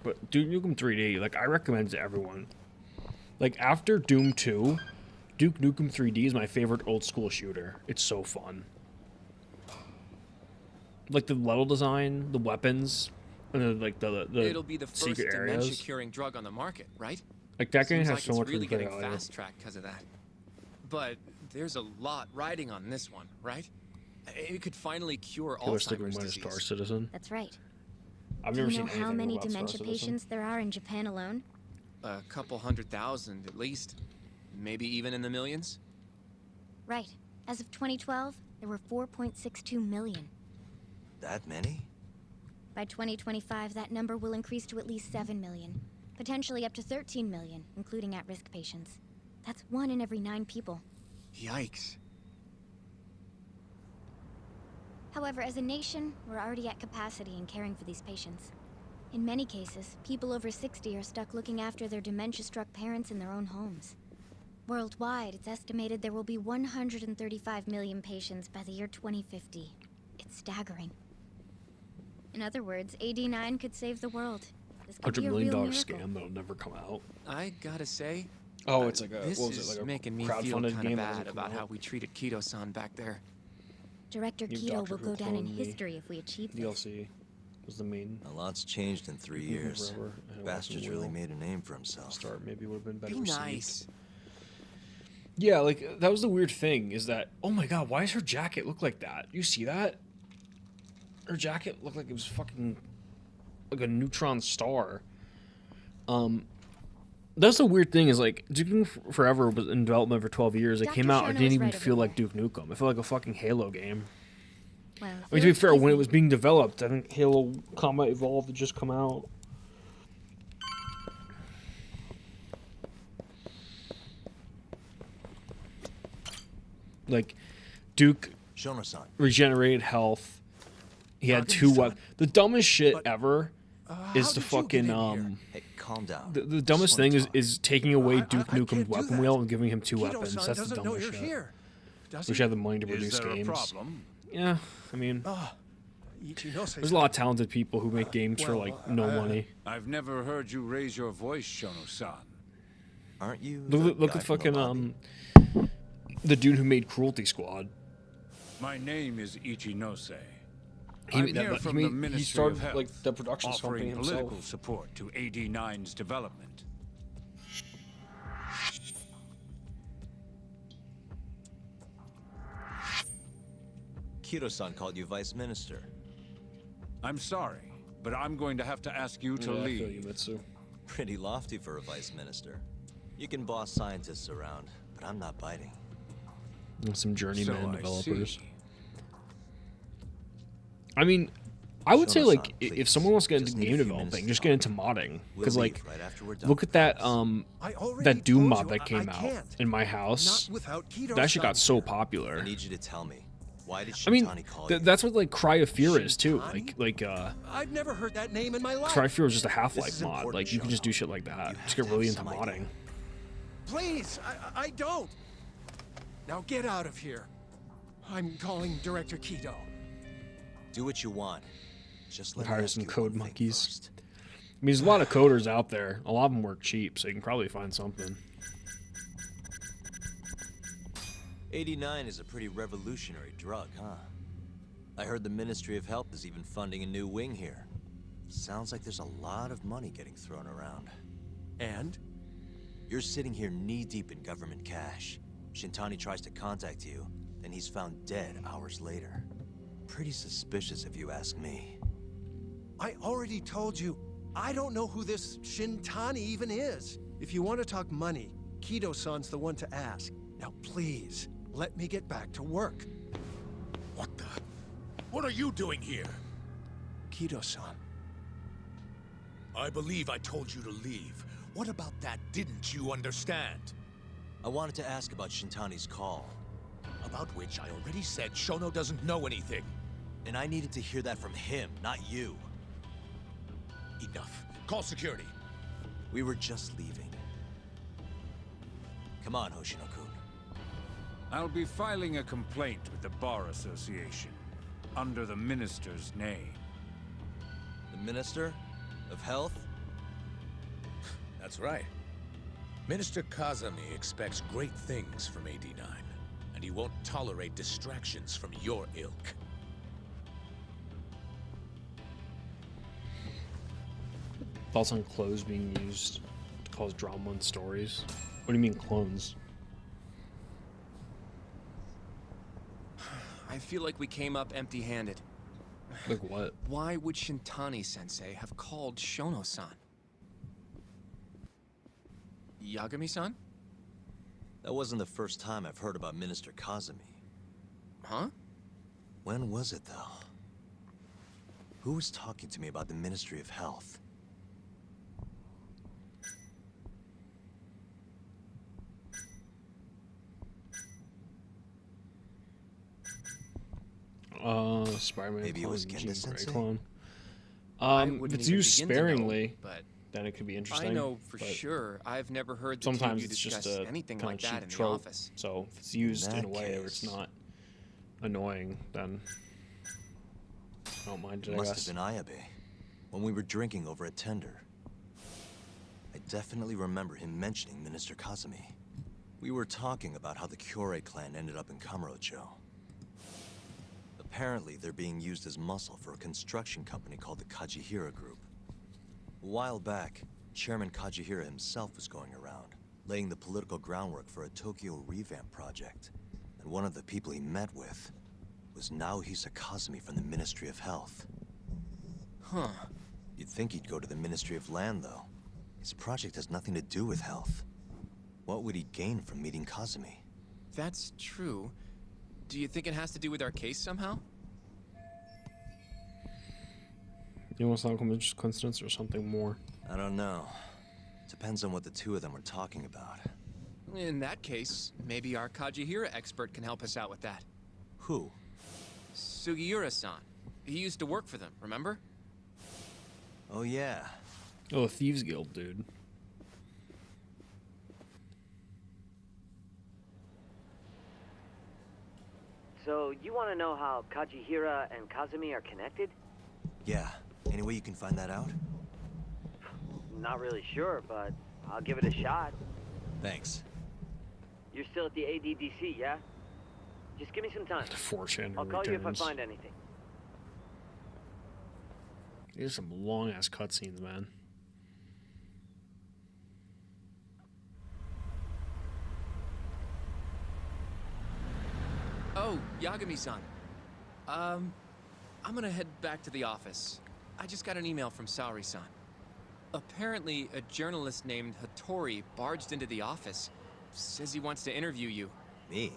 But Duke Nukem 3D, like, I recommend it to everyone. Like, after Doom 2, Duke Nukem 3D is my favorite old school shooter. It's so fun. Like, the level design, the weapons, and then, like, the It'll be the first secret areas. dementia-curing drug on the market, right? Like, that game Seems has like so it's much really replay getting value. fast-tracked because of that. But there's a lot riding on this one, right? It could finally cure Killer Stick Alzheimer's minus disease. Star Citizen. That's right. I've Do never you seen know anything how many about Star dementia Citizen. patients there are in Japan alone? A couple 100,000 at least. Maybe even in the millions? Right. As of 2012, there were 4.62 million. That many? By 2025, that number will increase to at least 7 million, potentially up to 13 million, including at-risk patients. That's 1 in every 9 people. Yikes. However, as a nation, we're already at capacity in caring for these patients. In many cases, people over 60 are stuck looking after their dementia-struck parents in their own homes. Worldwide, it's estimated there will be 135 million patients by the year 2050. It's staggering. In other words, AD9 could save the world. This could $100 be a million real miracle. scam that'll never come out. I gotta say, Oh, it's like a this what was is it, like a making me feel crowdfunded kind game of that doesn't bad come about out? how we treated Kido-san back there. Director New Keto Doctor will Who go down in cloned me. history if we achieve this. DLC was the main. A lot's changed in 3 years. Forever, and it Bastard's wasn't really real. made a name for himself. Start maybe would have been better Be received. nice. Yeah, like that was the weird thing is that oh my god, why does her jacket look like that? You see that? Her jacket looked like it was fucking like a neutron star. That's the weird thing is like Duke Nukem Forever was in development for 12 years. It Dr. came out, it Shono didn't is even right over feel like there. Duke Nukem. It felt like a fucking Halo game. Well, I mean, to be fair, when it was being developed, I think Halo Combat Evolved had just come out. Like, Duke Shono-san. regenerated health. He had 2 weapons. The dumbest shit ever is the fucking Hey, calm down. the dumbest Just wanna thing talk. is taking away Duke I can't Nukem's do weapon that. wheel and giving him 2 Kido-san weapons. That's the doesn't know dumbest you're shit. here. Does Wish he? I had the money to produce Is there a games. problem? Yeah, I mean, Ichinose. there's a lot of talented people who make games for like no money. I've never heard you raise your voice, Shono-san. Aren't you? Look, the look guy at from the fucking lobby? the dude who made Cruelty Squad. My name is Ichinose. He, I'm that- here he from made- the he Ministry started of Health, like the production company offering political himself. support to AD9's development. Kido-san called you vice minister. I'm sorry, but I'm going to have to ask you to Yeah, I feel you, leave. Mitsu. Pretty lofty for a vice minister. You can boss scientists around, but I'm not biting. And some journeyman So I developers. see. I mean, I would say like Shono-san, if please. someone wants to get into Just need a game few developing, minutes just to get into talk. modding We'll because like leave right after we're done look with at that this. I already that Doom told mod you that I came out can't. in my house. Not without Kido-san. That shit got so here. popular. I need you to tell me. Why did I mean, Shintani call you? that's what like Cry of Fear is too. Shintani? I've never heard that name in my life. Cry of Fear was just a This Half-Life is mod. important, Like you can just do Shono. shit like that. You Just have get to really have into some idea. modding. Please, I don't. Now get out of here. I'm calling Director Kido. Do what you want. Just let Hire me ask some you code one thing monkeys. first. I mean, there's a lot of coders out there. A lot of them work cheap, so you can probably find something. 89 is a pretty revolutionary drug, huh? I heard the Ministry of Health is even funding a new wing here. Sounds like there's a lot of money getting thrown around. And? You're sitting here knee-deep in government cash. Shintani tries to contact you, then he's found dead hours later. Pretty suspicious if you ask me. I already told you, I don't know who this Shintani even is. If you want to talk money, Kido-san's the one to ask. Now please, let me get back to work. What the? What are you doing here? Kido-san. I believe I told you to leave. What about that didn't you understand? I wanted to ask about Shintani's call. About which I already said Shono doesn't know anything. And I needed to hear that from him, not you. Enough. Call security. We were just leaving. Come on, Hoshino-kun. I'll be filing a complaint with the Bar Association, under the Minister's name. The Minister of Health? That's right. Minister Kazami expects great things from AD9, and he won't tolerate distractions from your ilk. Thoughts on clothes being used to cause drama in stories? What do you mean clones? I feel like we came up empty-handed. Like what? Why would Shintani-sensei have called Shono-san? Yagami-san? That wasn't the first time I've heard about Minister Kazami. Huh? When was it, though? Who was talking to me about the Ministry of Health? Spider-Man Maybe it was clone, Genda Jean Grey Sensei? clone. Wouldn't If it's even used begin to know, sparingly, but then it could be interesting. I know for but sure. I've never heard the two of sometimes you it's discuss just a anything kind like of that cheap in the trope. office. So if it's used in a that way where it's case- not annoying, then I don't mind it, It I must guess. have been Ayabe, when we were drinking over at Tender. I definitely remember him mentioning Minister Kazami. We were talking about how the Kyorei clan ended up in Kamurocho. Apparently, they're being used as muscle for a construction company called the Kajihira Group. A while back, Chairman Kajihira himself was going around, laying the political groundwork for a Tokyo revamp project. And one of the people he met with was Naohisa Kazami from the Ministry of Health. Huh. You'd think he'd go to the Ministry of Land, though. His project has nothing to do with health. What would he gain from meeting Kazami? That's true. Do you think it has to do with our case somehow? You want something just coincidence or something more? I don't know. Depends on what the two of them are talking about. In that case, maybe our Kajihira expert can help us out with that. Who? Sugiura-san. He used to work for them, remember? Oh, yeah. Oh, the Thieves Guild, dude. So, you want to know how Kajihira and Kazami are connected? Yeah. Any way you can find that out? Not really sure, but I'll give it a shot. Thanks. You're still at the ADDC, yeah? Just give me some time. 4chan I'll call you if I returns. find anything. These are some long-ass cutscenes, man. Oh, Yagami-san. I'm gonna head back to the office. I just got an email from Saori-san. Apparently, a journalist named Hattori barged into the office. Says he wants to interview you. Me?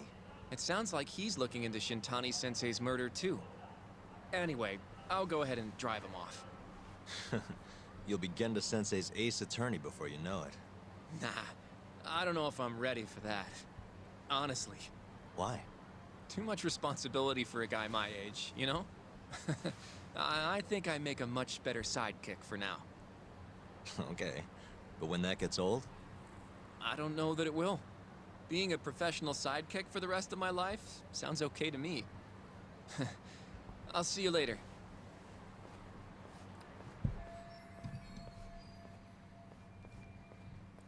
It sounds like he's looking into Shintani-sensei's murder, too. Anyway, I'll go ahead and drive him off. You'll be Genda Sensei's ace attorney before you know it. Nah, I don't know if I'm ready for that. Honestly. Why? Too much responsibility for a guy my age, you know? I think I make a much better sidekick for now. Okay. But when that gets old? I don't know that it will. Being a professional sidekick for the rest of my life sounds okay to me. I'll see you later.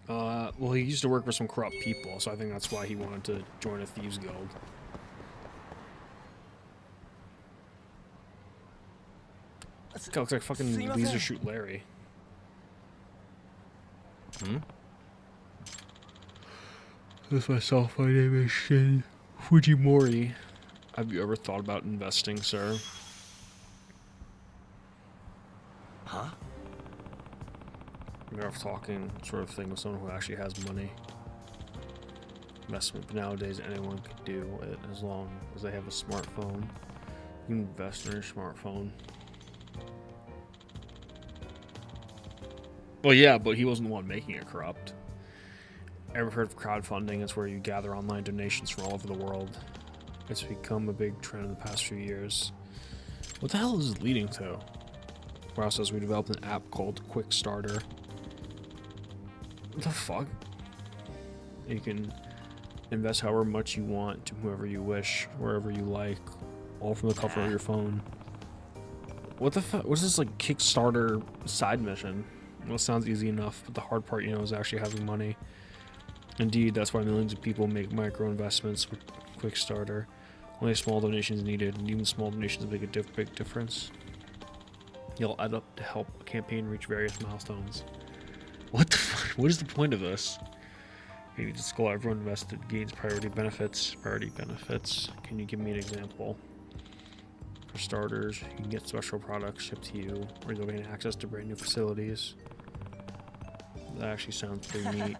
Well, he used to work for some corrupt people, so I think that's why he wanted to join a Thieves Guild. This guy looks like fucking Laser Shoot Larry. Hmm? This is myself. My name is Shin Fujimori. Have you ever thought about investing, sir? Huh? You're off talking sort of thing with someone who actually has money. Investment, but nowadays anyone could do it as long as they have a smartphone. You can invest in your smartphone. Well, yeah, but he wasn't the one making it corrupt. Ever heard of crowdfunding? It's where you gather online donations from all over the world. It's become a big trend in the past few years. What the hell is it leading to? Warehouse says we developed an app called Quick Starter. What the fuck? You can invest however much you want to whoever you wish, wherever you like, all from the comfort of your phone. What the fuck? What's this, like, Kickstarter side mission? Well, it sounds easy enough, but the hard part, you know, is actually having money. Indeed, that's why millions of people make micro investments with Quick Starter. Only small donations needed, and even small donations make a big difference. You'll add up to help a campaign reach various milestones. What the fuck? What is the point of this? You need to school everyone invested gains priority benefits. Priority benefits. Can you give me an example? For starters, you can get special products shipped to you, or you'll gain access to brand new facilities. That actually sounds pretty neat.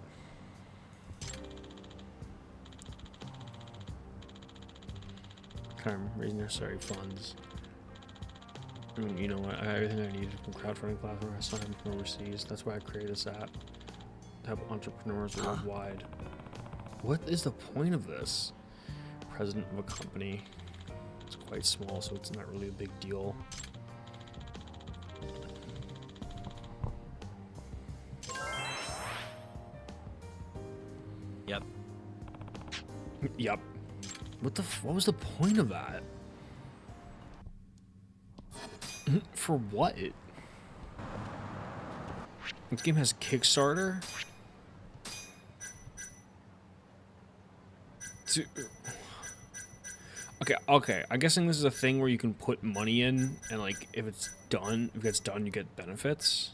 Kind of raising necessary funds. I mean, you know what? I have everything I need from crowdfunding platform. I signed from overseas. That's why I created this app. To help entrepreneurs worldwide. What is the point of this? President of a company. It's quite small, so it's not really a big deal. Yep. Yep. What was the point of that? For what? This game has Kickstarter? Okay. I'm guessing this is a thing where you can put money in, and like if it gets done, you get benefits.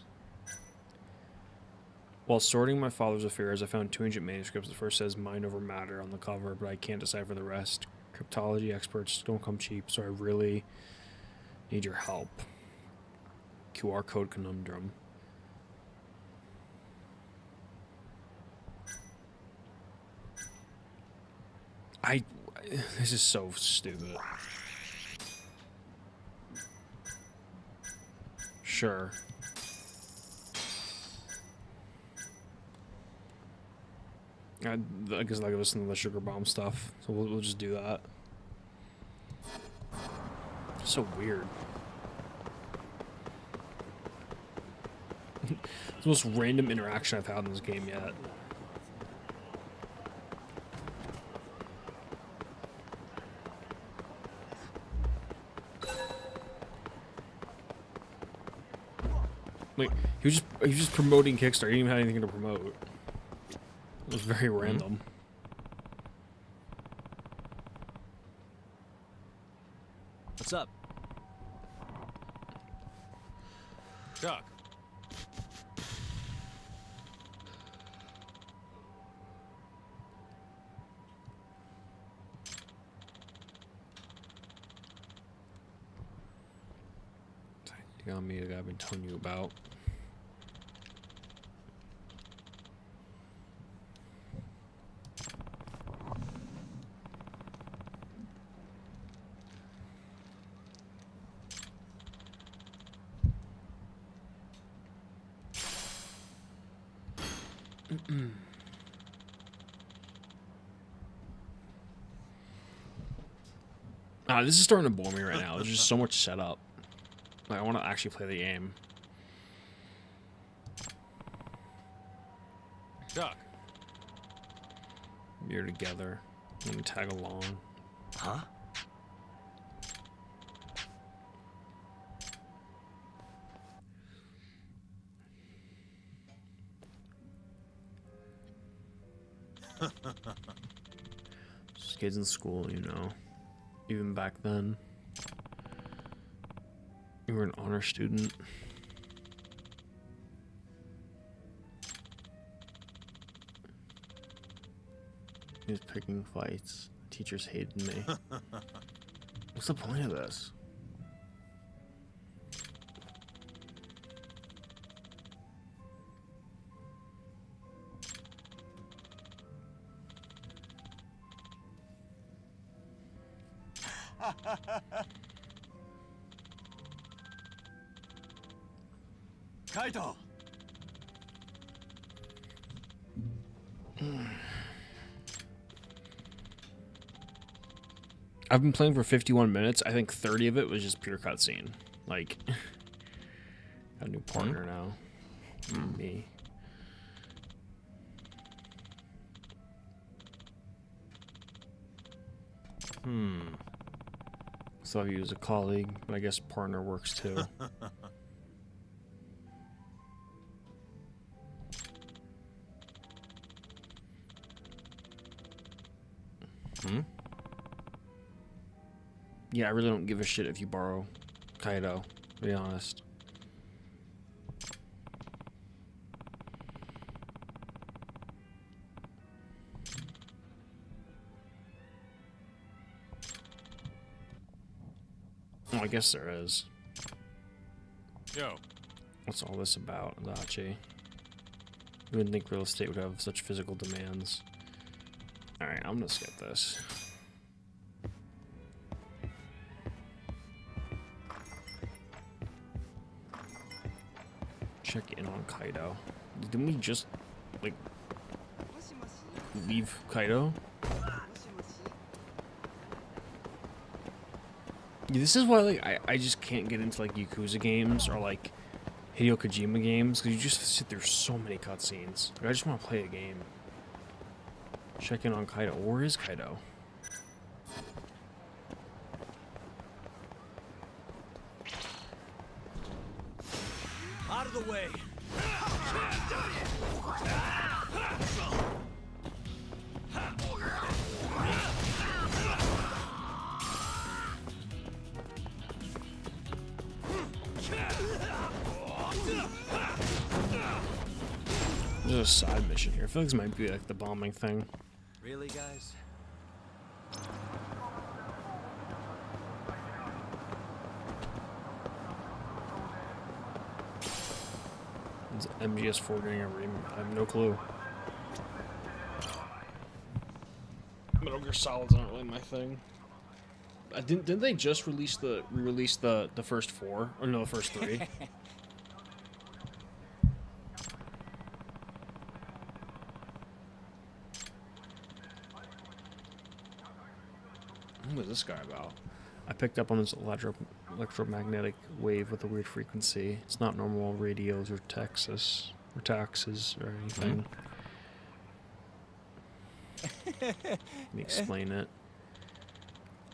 While sorting my father's affairs, I found 2 ancient manuscripts. The first says "mind over matter" on the cover, but I can't decipher the rest. Cryptology experts don't come cheap, so I really need your help. QR code conundrum. This is so stupid. Sure. I guess like listen to the sugar bomb stuff, so we'll just do that. So weird. It's the most random interaction I've had in this game yet. Like, he was just promoting Kickstarter. He didn't even have anything to promote. It was very random. What's up? Chuck. You got me, the guy I've been telling you about. This is starting to bore me right now. There's just so much setup. Like, I want to actually play the game. Chuck. You're together. Let me tag along. Huh? Just kids in school, you know. Even back then. You were an honor student. He was picking fights. Teachers hated me. What's the point of this? Kaito! I've been playing for 51 minutes. I think 30 of it was just pure cutscene. Like, got a new partner now. Me. So I use a colleague, but I guess partner works too. Yeah, I really don't give a shit if you borrow Kaido, to be honest. Oh, I guess there is. Yo. What's all this about, Adachi? You wouldn't think real estate would have such physical demands. Alright, I'm gonna skip this. Check in on Kaido. Didn't we just, like, leave Kaido? Yeah, this is why, like, I just can't get into, like, Yakuza games or, like, Hideo Kojima games, because you just sit through so many cutscenes. Like, I just want to play a game. Check in on Kaido. Where is Kaido? Out of the way. There's a side mission here. I feel like this might be like the bombing thing. Really, guys? Is MGS4 getting a remake? I have no clue. Metal Gear Solid's not really my thing. Didn't they just re-release the first 4? Or no, the first 3? What was this guy about? I picked up on this electromagnetic wave with a weird frequency. It's not normal radios or taxes or anything. Let me explain it.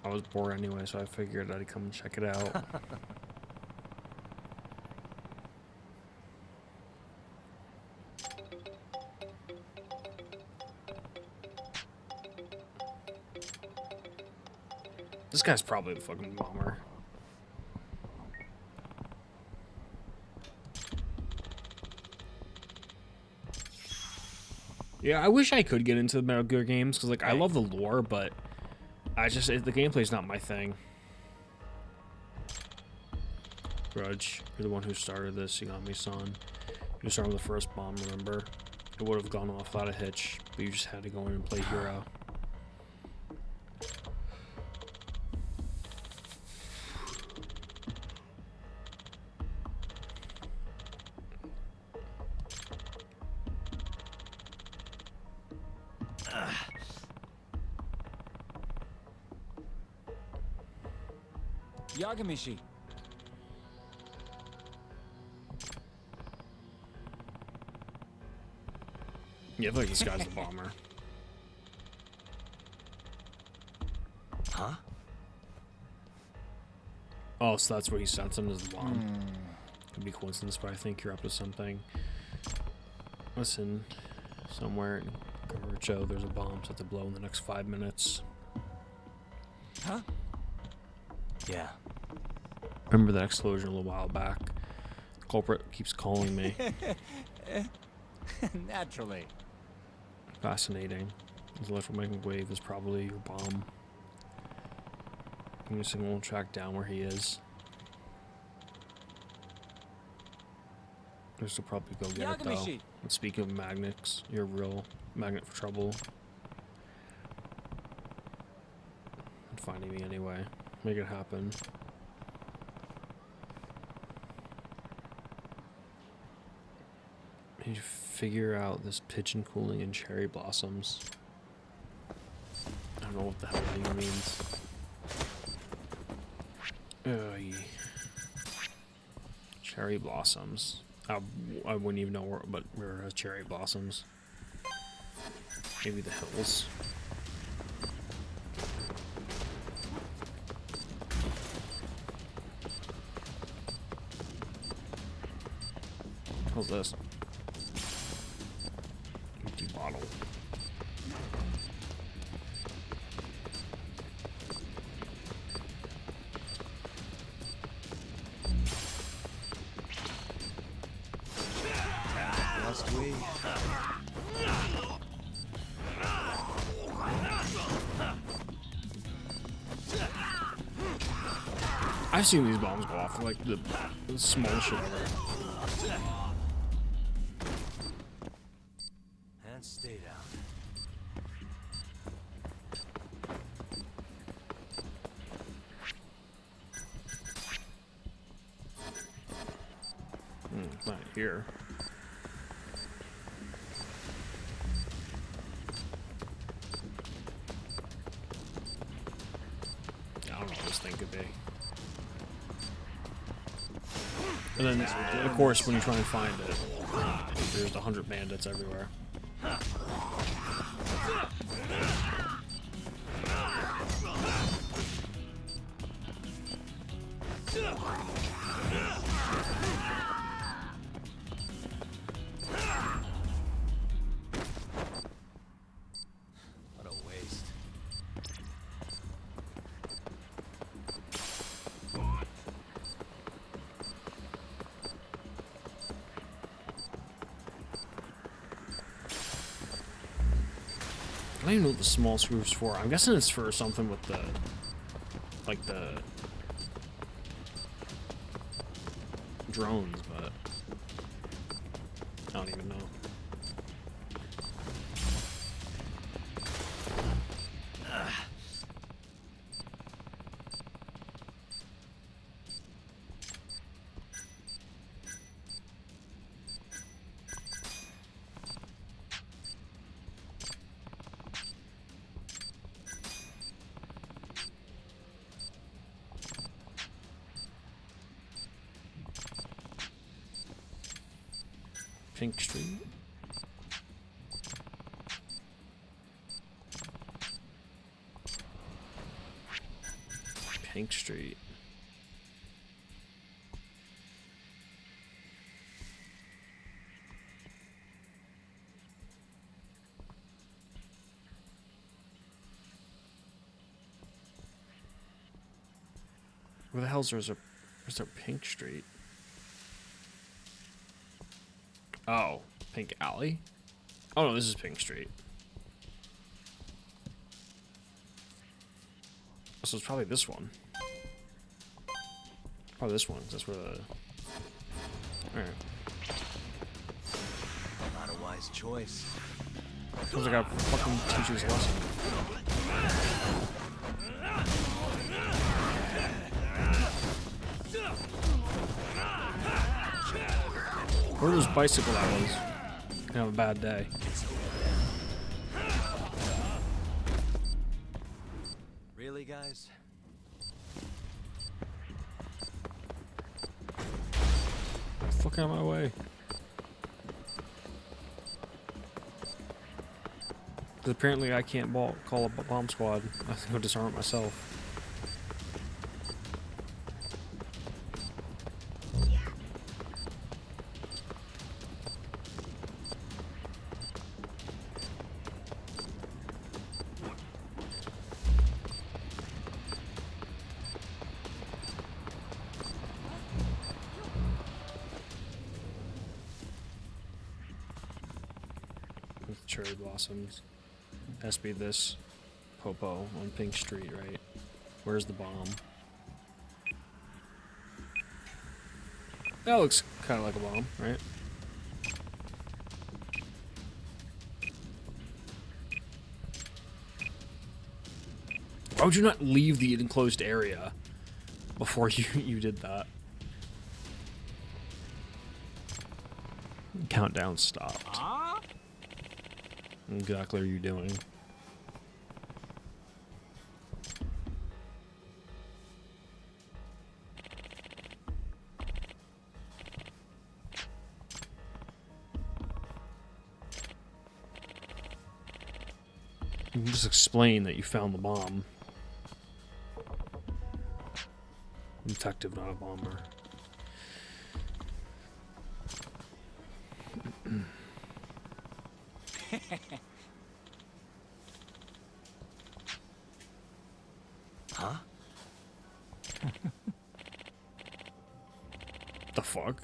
I was bored anyway, so I figured I'd come and check it out. This guy's probably the fucking bomber. Yeah, I wish I could get into the Metal Gear games, because, like, I love the lore, but the gameplay's not my thing. Grudge, you're the one who started this, Yagami-san. You started with the first bomb, remember? It would have gone off without a hitch, but you just had to go in and play hero. Yagamishi. Yeah, I feel like this guy's the bomber. Huh? Oh, so that's what he sent him as the bomb. Could be coincidence, but I think you're up to something. Listen, somewhere in Karucho, there's a bomb set to blow in the next 5 minutes. Huh? Yeah. Remember that explosion a little while back? Culprit keeps calling me. Naturally. Fascinating. This electromagnetic wave is probably your bomb. Give me a signal, we'll track down where he is. I should probably go get it though. And speaking of magnets, you're a real magnet for trouble. And finding me anyway. Make it happen. I need to figure out this pigeon cooling and cherry blossoms. I don't know what the hell it means. Cherry blossoms. I wouldn't even know where it has cherry blossoms. Maybe the hills. What's this? Empty bottle. Must we? I've seen these bombs go off like the smallest shit ever. And stay down. Not here. I don't know what this thing could be. And then, of course, when you try and find it, there's 100 bandits everywhere. What a waste. I don't even know what the small screw's for. I'm guessing it's for something with the, like the drones, but I don't even know. Pink Street. Pink Street. Where the hell's there's there Pink Street? Oh, Pink Alley? Oh no, this is Pink Street. So it's probably this one. Probably this one, 'cause that's where the... Alright. Not a wise choice. Sounds like I fucking teach you this lesson. Where was bicycle that was? Gonna have a bad day. Really, guys? Fuck out of my way. Because apparently I can't call a bomb squad. I think I'll disarm it myself. With cherry blossoms. Has to be this popo on Pink Street, right? Where's the bomb? That looks kind of like a bomb, right? Why would you not leave the enclosed area before you did that? Countdown stopped. What exactly are you doing? You can just explain that you found the bomb. Detective, not a bomber. Huh? The fuck?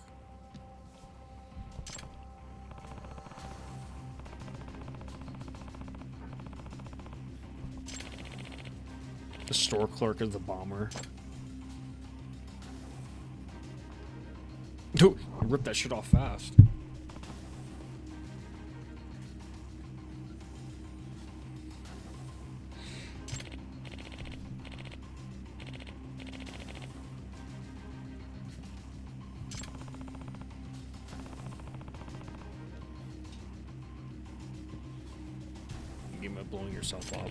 The store clerk is the bomber. Dude, rip that shit off fast. You game about blowing yourself up.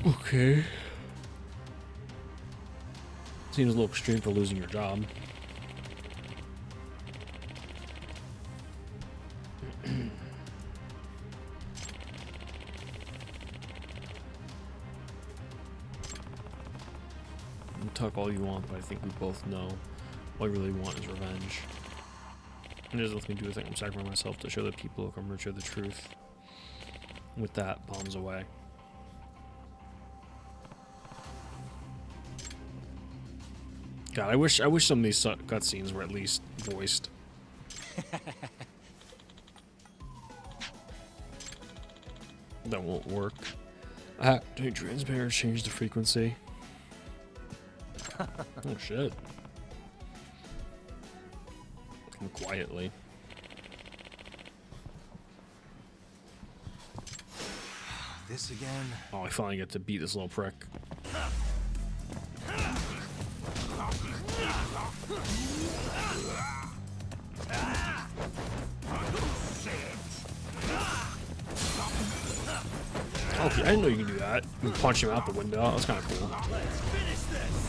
Okay. Seems a little extreme for losing your job. Talk all you want, but I think we both know what I really want is revenge. And there's nothing to do with it. I'm sacrificing myself to show the people who come richer the truth. With that, bombs away. God, I wish some of these cutscenes were at least voiced. That won't work. Transparent, change the frequency. Oh shit. Come quietly. This again? Oh, I finally get to beat this little prick. Okay, I didn't know you could do that. You can punch him out the window. That's kind of cool. Let's finish this.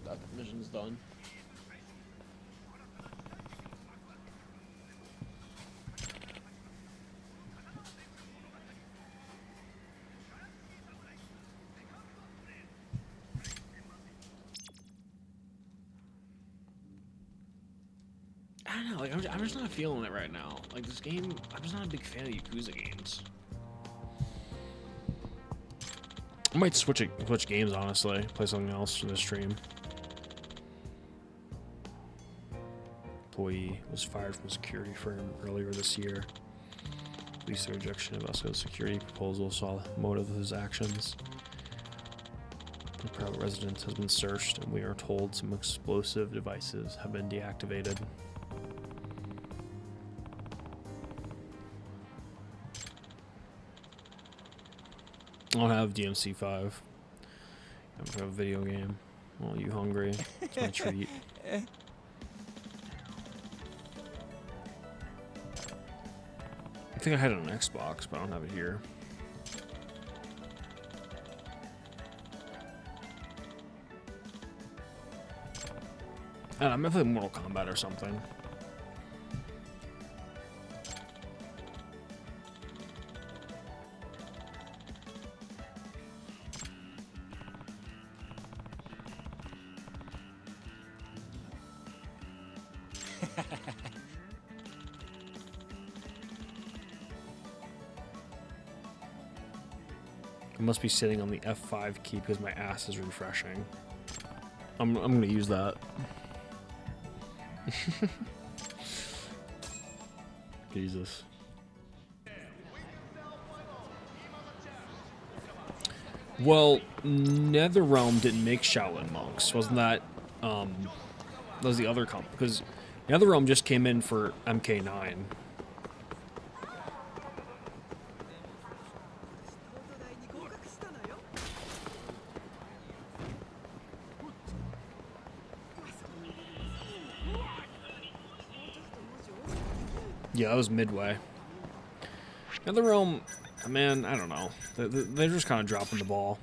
That mission's done. I don't know, like I'm just not feeling it right now. Like this game, I'm just not a big fan of Yakuza games. I might switch games, honestly. Play something else for the stream. Employee was fired from a security firm earlier this year. At least the rejection of Esco's security proposal saw the motive of his actions. The private residence has been searched, and we are told some explosive devices have been deactivated. I don't have DMC5. I don't have a video game. Oh, you hungry? It's my treat. I think I had it on Xbox, but I don't have it here. I don't know, I'm gonna play Mortal Kombat or something. I must be sitting on the F5 key because my ass is refreshing. I'm gonna use that. Jesus. Well, NetherRealm didn't make Shaolin monks, wasn't that? That was the other company because NetherRealm just came in for MK9. Yeah, that was Midway. NetherRealm, man, I don't know. They're just kind of dropping the ball.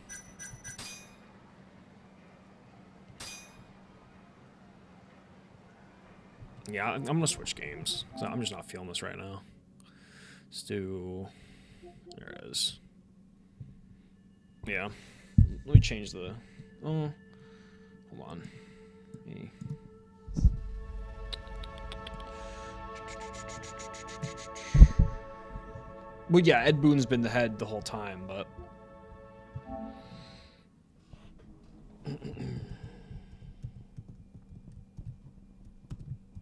Yeah, I'm gonna switch games. So I'm just not feeling this right now. Let's do. There it is. Yeah. Let me change the. Oh, hold on. Well, yeah, Ed Boon's been the head the whole time, but.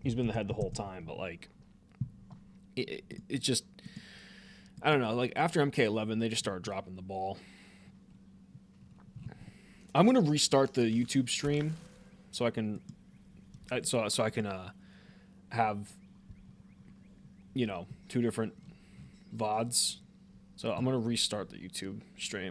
He's been the head the whole time, but like. It just. I don't know, like after MK11, they just started dropping the ball. I'm gonna restart the YouTube stream, so I can, so I can have, you know, 2 different VODs. So I'm gonna restart the YouTube stream.